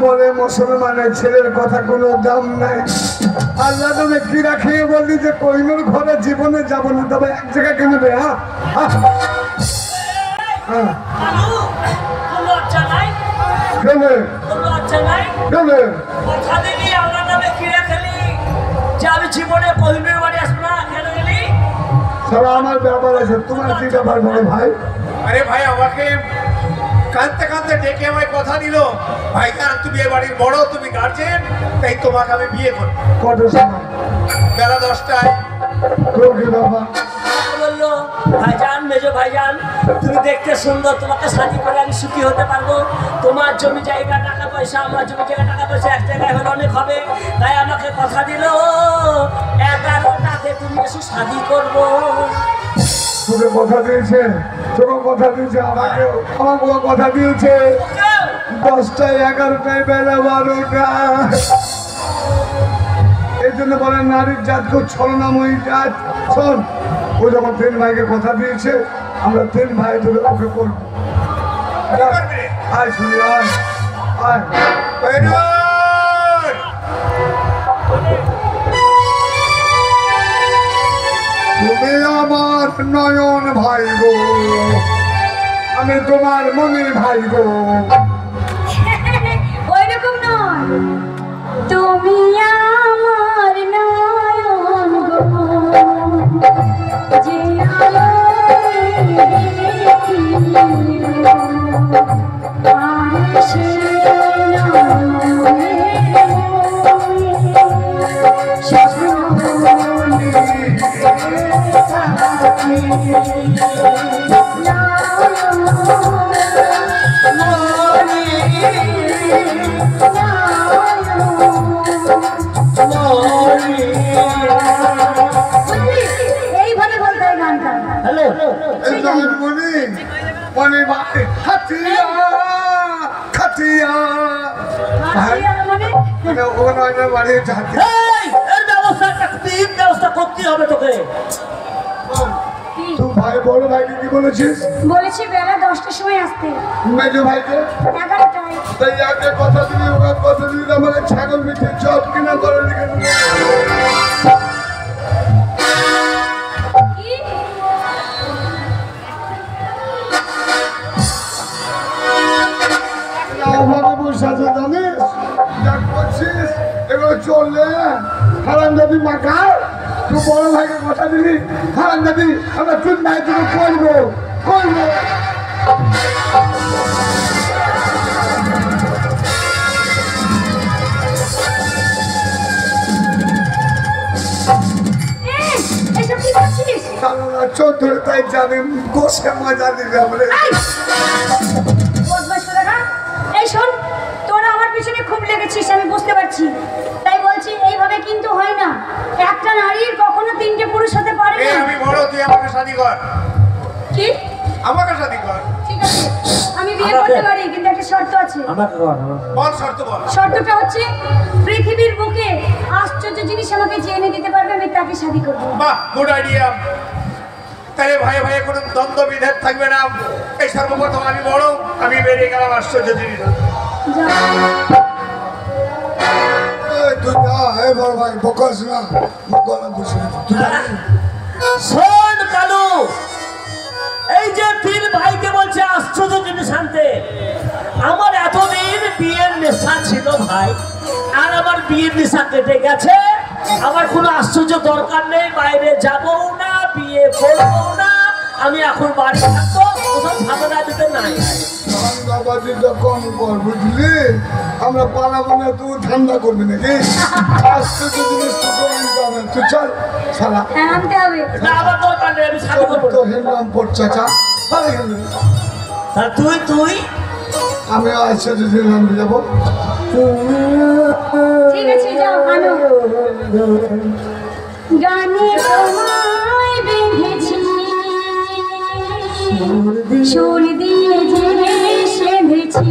বলে মুসলমানের ছেলের কথা কোনো দাম নাই। আল্লাহ তুমি কি রাখিয়ে বললি যে কইনুর ঘরে জীবনে যাবো না, তবে এক জায়গায় কেন রে? আমি জীবনে কহিনুর বাড়ি আসবো না, কেন গেলি? আমার ব্যাপার আছে, তোমার কি ব্যাপার বলো ভাই? আরে ভাই আমাকে কাঁদতে কাঁদতে ডেকে আমায় কথা দিল, ভাই কারণ তুমি এ বাড়ির বড়, তুমি গার্জেন, তাই তোমাকে আমি বিয়ে করবো। কত সময়? বেলা 10টায়। বললো ভাইজান, মেজো ভাইজান, তুমি দেখতে সুন্দর, তোমাকে শাদি করে আমি সুখী হতে পারবো। তোমার জমি জায়গা টাকা পয়সা, আমার জমি জায়গা টাকা পয়সা এক জায়গায় হলে অনেক হবে, তাই আমাকে কথা দিল 11টাতে তুমি এসে শাদি করবো। তোকে কথা দিয়েছে, তোকে কথা দিয়েছে, আমাকেও কথা দিয়েছে 10টায় 11টায় বেলা 12টা। এই জন্য বলে নারীর জাত খুব ছলনাময়ী জাত। শোন, ও যখন 3 ভাইকে কথা দিয়েছে, আমরা 3 ভাই ধরে ওকে করবো। আয় শুনি, আয় আয়। তুমি আমার নয়ন ভাই গো, আমি তোমার মনির ভাই গো। ওইরকম নয়, তুমি আমার নয়ন গো, যে এইভাবে বলতে হয় গানটা। হ্যালো মনি ভাই, খাটিয়া খাটিয়া মানে ওখানে বাড়ি যাচ্ছে। ব্যবস্থা করতে হবে তোকে। তুই ভাই বড় ভাইকে কি বলেছিস? বলেছি বেলা 10টার সময় আসতে। মেজো ভাইকে 11টায়। তাই আগে কথা দিলি, ওকে কথা দিলি, আমাকে ছাগল মিঠে চপ কিনা করে লিখে দিল। আমাকে বসে আছে জানিস, যা করছিস এগুলো চললে হারামজাদি মাখা। তুই বড় ভাইকে কথা দিলি, হারামজাদি আমরা 3 ভাই থেকে করবো করবো। এসব কি করছিস? চোখ ধরে তাই জানি বসে মজা দিবে আমরা। এই শোন, তোরা আমার পিছনে খুব লেগেছিস, আমি বুঝতে পারছি, তাই বলছি এইভাবে কিন্তু হয় না। একটা নারীর কখনো 3টে পুরুষ হতে পারে না। আমি বড়, তুই আমাকে শাদি কর। কি? আমাকে শাদি কর। ঠিক আছে, আমি বিয়ে করতে পারি, কিন্তু একটা শর্ত আছে। বল শর্ত বল। শর্তটা হচ্ছে পৃথিবীর বুকে আশ্চর্য জিনিস আমাকে যে এনে দিতে পারবে, আমি তাকে শাদি করবো। বাহ, গুড আইডিয়া। তাহলে ভাই ভাই কোনো দ্বন্দ্ব বিভেদ থাকবে না। এই সর্বপ্রথম আমি বড়, আমি বেরিয়ে গেলাম আশ্চর্য জিনিস। তুই যা, হে বড় ভাই বকস না, গলা বসে তুই যা। শোন কালু, এই যে 3 ভাইকে বলছে আশ্চর্য জিনিস আনতে, আমার এতদিন বিয়ের নেশা ছিল ভাই, আর আমার বিয়ের নেশা কেটে গেছে। আমার কোনো আশ্চর্য দরকার নেই, বাইরে যাবো না, বিয়ে করবো না, আমি এখন বাড়ি থাকবো, কোথাও ঝামেলা দিতে নাই। বাবাজিটা কম কর, বুঝলি? আমরা পালাবো না, তুই ঠান্ডা করবি নাকি? আশ্চর্য জিনিস তো আনতে হবে। তুই চল শালা। হ্যাঁ, আনতে হবে। না, আমার দরকার নেই, আমি শাদি করবো তো না। হিন্দাম পড় চাচা। আর তুই আমি আশ্চর্য জিনিস আনতে যাবো। ঠিক আছে, যাও আনো। গানে তোমায় বেঁধেছি, সুর দিয়ে যে সেধেছি,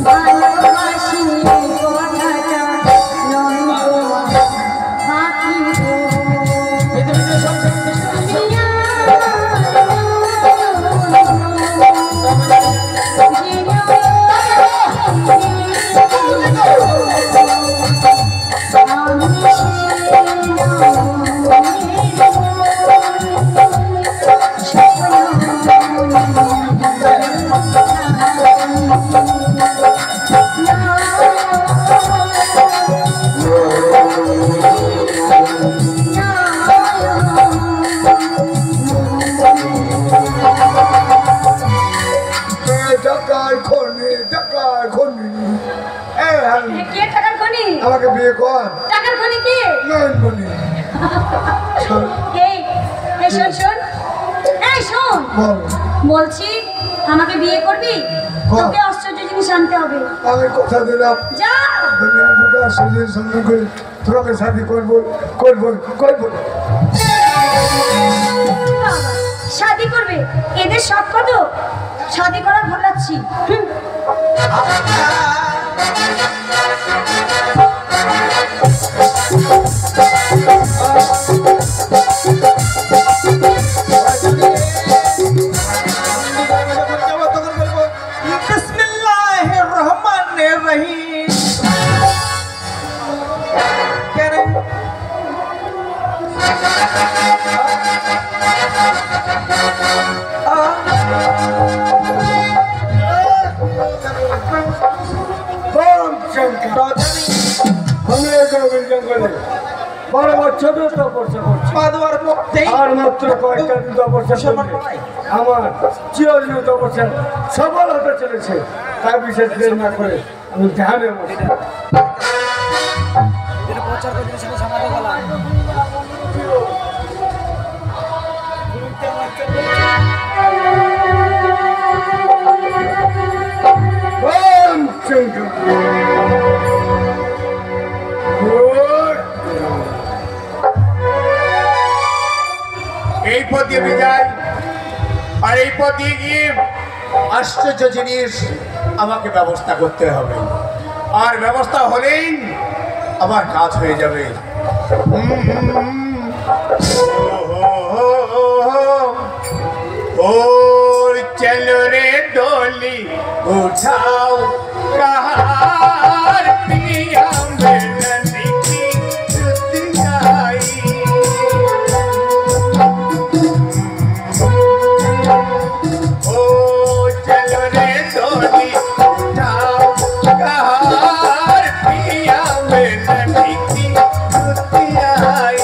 ভালোবাসি হ্যাঁ কে টাকার খনি? আমাকে বিয়ে কর। টাকার খনি কে? নয়নমণি। এই এই শোন শোন, এই শোন, বল। বলছি আমাকে বিয়ে করবি? কর। তোকে আশ্চর্য জিনিস আনতে হবে। আমি কথা দিলাম যা। দুনিয়া দুটো আশ্চর্যের সঙ্গে করে তোমাকে শাদি করবো করবো করবো। বাবা, শাদি করবে? এদের শখ কত? শাদি করা ভোলাচ্ছি। बिस्मिल्लाहिर्रहमानिर्रहीम। क्या रे? বড় বছর তপস্যা করছি আর মাত্র কয়েকটা দিন তপস্যা করলে আমার চিরদিন তপস্যা সফল হতে চলেছে। তাই বিশেষ দেরি না করে আমি ধ্যানে বসে এই পথ দিয়ে আমি যাই, আর এই পথ দিয়ে গিয়ে আশ্চর্য জিনিস আমাকে ব্যবস্থা করতে হবে, আর ব্যবস্থা হলেই আমার কাজ হয়ে যাবে। ও চলো রে ডোলি উঠাও কাহার পিয়া মেলনি কি সুতিয়াই। ओ चलो रे डोली उठाओ कहार पिया में लड़की सुतिया आई।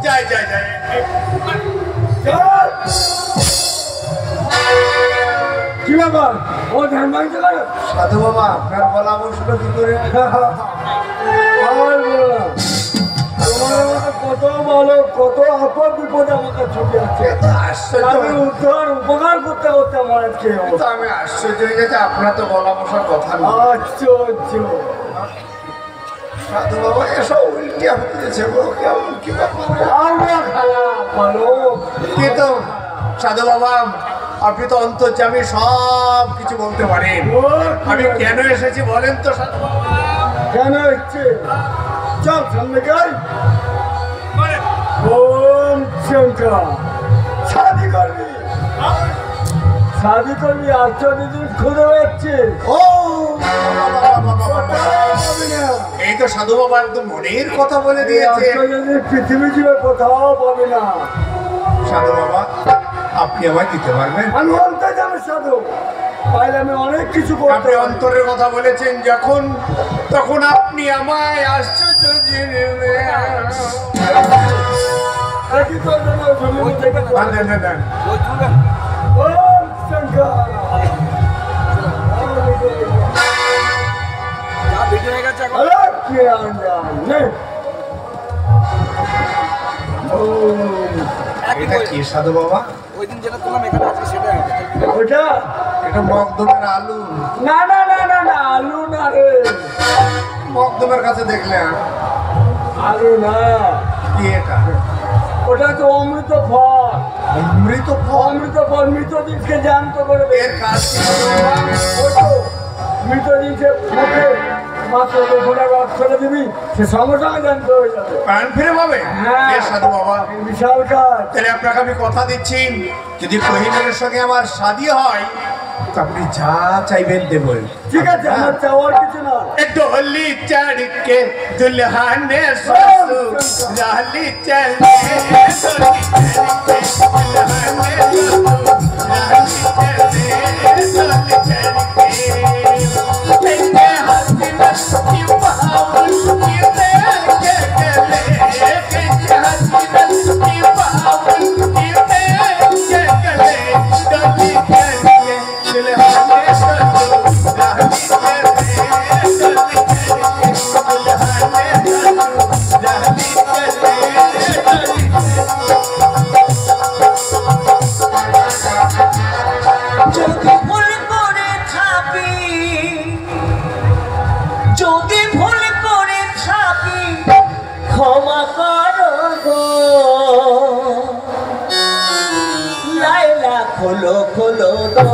जाए जाए जाए কি ব্যাপার? ও ধ্যান ভাঙতে পারে? সাধু বাবা আপনার বলা বসলো কি করে? আর বলো না। তোমার মতো কত ভালো কত আপদ বিপদ আমাকে ছুটে আছে। আমি উদ্ধার উপকার করতে করতে আমার আজকে এই অবস্থা। আমি আশ্চর্য হয়ে গেছে, আপনার তো বলা বসার কথা না। আশ্চর্য। সাধু বাবা এসব উল্টে হতেছে গো, কেমন কি ব্যাপার? আমরা খারাপ ভালো কিন্তু সাধু বাবা আপনি তো অন্তর্যামী, সব কিছু বলতে পারেন। আমি কেন এসেছি বলেন তো সাধু বাবা? কেন হচ্ছে? চল সামনে গাই। ওম শঙ্কর শাদি করবি, শাদি করবি, আশ্চর্য জিনিস খুঁজে পাচ্ছি। ও এই তো সাধু বাবা একদম মনের কথা বলে দিয়েছে। আশ্চর্য জিনিস পৃথিবী জুড়ে কোথাও পাবি না। সাধু বাবা আপনি আমায় দিতে পারবেন? আমি অন্তর্যামী সাধু, পাইলে আমি অনেক কিছু করতে আপনি অন্তরের কথা বলেছেন যখন, তখন আপনি আমায় আশ্চর্য জিনিস একই তোর জন্য ঝুলির মধ্যে একটা দেন, দেন, দেন। ওম শঙ্কর। আরে কি আঞ্জান নেই। ওম এটা কি সাধু বাবা? ওটা এটা মকদমের আলু। না না না না না আলু না রে, মকদমের কাছে দেখলেন আলু না, কি এটা? ওটা তো অমৃত ফল। অমৃত ফল? অমৃত ফল মৃত জিনিসকে জ্যান্ত করে দেয়। এর কাজ কি সাধু বাবা? ওই তো মৃত জিনিসে মুখে মাত্র ফোটা রস ছেড়ে দিবি, সে সঙ্গে সঙ্গে জ্যান্ত হয়ে যাবে। প্রাণ ফিরে পাবে? হ্যাঁ। এ সাধু বাবা বিশাল কাজ। তাহলে আপনাকে আমি কথা দিচ্ছি, যদি কোহিনুরের সঙ্গে আমার শাদী হয় তো আপনি যা চাইবেন দেবই। ঠিক আছে, আমার চাওয়ার কিছু না। डोली चढ़ के दुल्हा ने ससुर राली चले, डोली चढ़ के दुल्हा ने ससुर राली चले, डोली चढ़ के तेरे हसीना की बाहों की तेरे যদি ভুল করে থাকি ক্ষমা করো গো। লাইলা খোলো খোলো গো